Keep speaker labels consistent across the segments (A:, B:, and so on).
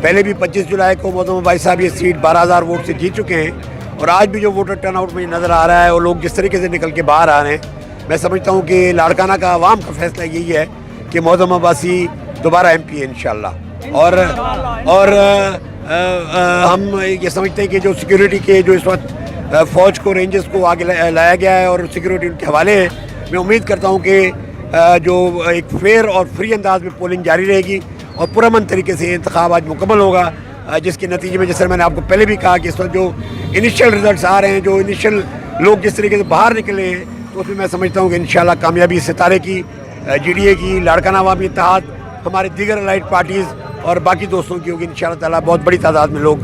A: पहले भी 25 जुलाई को मोहम्मद भाई साहब ये सीट 12,000 वोट से जीत चुके हैं और आज भी जो वोटर टर्नआउट मुझे नज़र आ रहा है और लोग जिस तरीके से निकल के बाहर आ रहे हैं, मैं समझता हूँ कि लाड़काना का आवाम का फैसला यही है कि मोहम्मद अब्बासी दोबारा MP है इंशाल्लाह। और हम ये समझते हैं कि जो सिक्योरिटी के जो इस वक्त फ़ौज को, रेंजर्स को आगे लाया गया है और सिक्योरिटी उनके हवाले है, मैं उम्मीद करता हूँ कि जो एक फेयर और फ्री अंदाज में पोलिंग जारी रहेगी और पुरअमन तरीके से इंतखाब आज मुकम्मल होगा, जिसके नतीजे में जैसे मैंने आपको पहले भी कहा कि इस वक्त जो इनिशियल रिजल्ट्स आ रहे हैं, जो इनिशियल लोग जिस तरीके से बाहर निकले हैं, तो उसमें मैं समझता हूँ कि इंशाल्लाह कामयाबी सितारे की, GDA की, लाड़काना अवामी इत्तेहाद, हमारे दीगर अलाइड पार्टीज़ और बाकी दोस्तों की होगी। इंशाल्लाह ताला बहुत बड़ी तादाद में लोग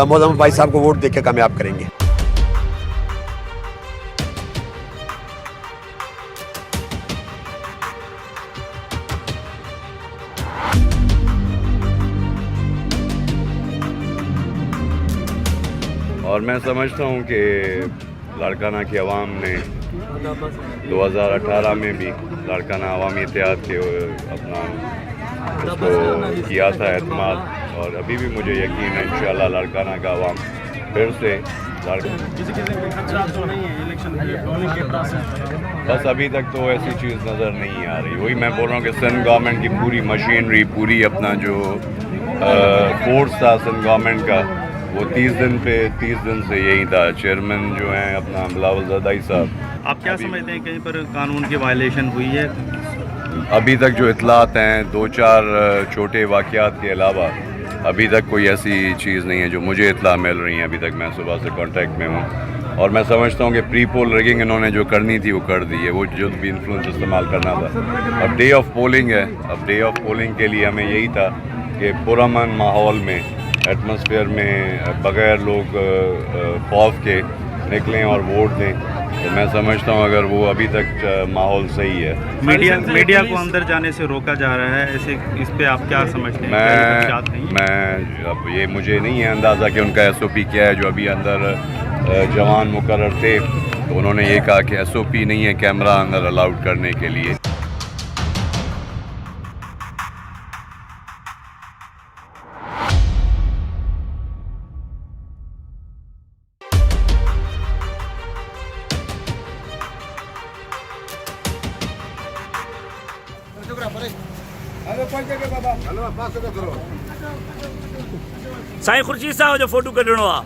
A: मोहम्मद भाई साहब को वोट देकर कामयाब करेंगे।
B: और मैं समझता हूँ कि लाड़काना की आवाम ने 2018 में भी लाड़काना अवामी इत्तेहाद के अपना उसको किया था एतमाद, और अभी भी मुझे यकीन है इंशाल्लाह लाड़काना का आवाम फिर से बस अभी तक तो ऐसी चीज़ नज़र नहीं आ रही। वही मैं बोल रहा हूँ कि सिंध गवर्नमेंट की पूरी मशीनरी, पूरी अपना जो फोर्स था सिंध गवर्नमेंट का, वो 30 दिन से यही था। चेयरमैन जो हैं अपना बिलावल ज़रदारी साहब।
C: आप क्या समझते हैं कहीं पर कानून की वायलेशन हुई है?
B: अभी तक जो इतलात हैं, 2-4 छोटे वाक़यात के अलावा अभी तक कोई ऐसी चीज़ नहीं है जो मुझे इतला मिल रही है। अभी तक मैं सुबह से कांटेक्ट में हूँ और मैं समझता हूँ कि प्री पोल रिगिंग इन्होंने जो करनी थी वो कर दी है, वो जो भी इन्फ्लुएंस इस्तेमाल करना था। अब डे ऑफ पोलिंग है, अब डे ऑफ पोलिंग के लिए हमें यही था कि पुरअमन माहौल में, एटमॉस्फेयर में, बग़ैर लोग खौफ के निकलें और वोट दें। तो मैं समझता हूँ अगर वो अभी तक माहौल सही है।
C: मीडिया को अंदर जाने से रोका जा रहा है, ऐसे इस पे आप क्या समझते हैं?
B: मैं अब ये मुझे नहीं है अंदाज़ा कि उनका SOP क्या है। जो अभी अंदर जवान मुकर्रर थे तो उन्होंने ये कहा कि SOP नहीं है कैमरा अंदर अलाउड करने के लिए।
D: साईं खुर्शीद साहब जो फोटो कढणो आहे।